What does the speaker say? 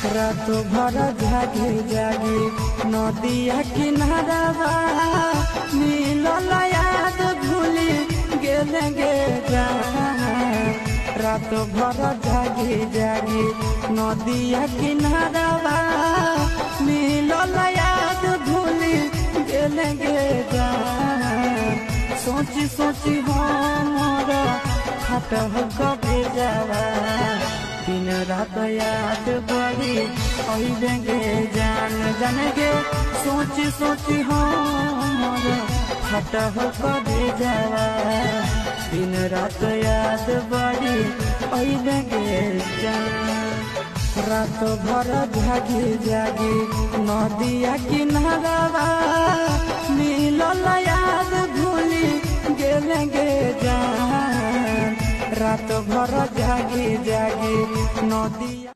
रात भर जागे जागे नदिया किनारा मिलल याद भूली गेले जान। रात भर जागे जागे नदिया किनारा मिलल याद भूली गेले जान। सोची सोची हमारा खट कबे जावा दिन रात याद बड़ी अइबेंगे जान जान गे। सोची सोची हमारा खट कबे जावा दिन रात याद बड़ी अइबेंगे जान। रात भर जागे जागे नदिया किनारा मिलल याद भूली गेले जान। रात भर जागे जागे नदिया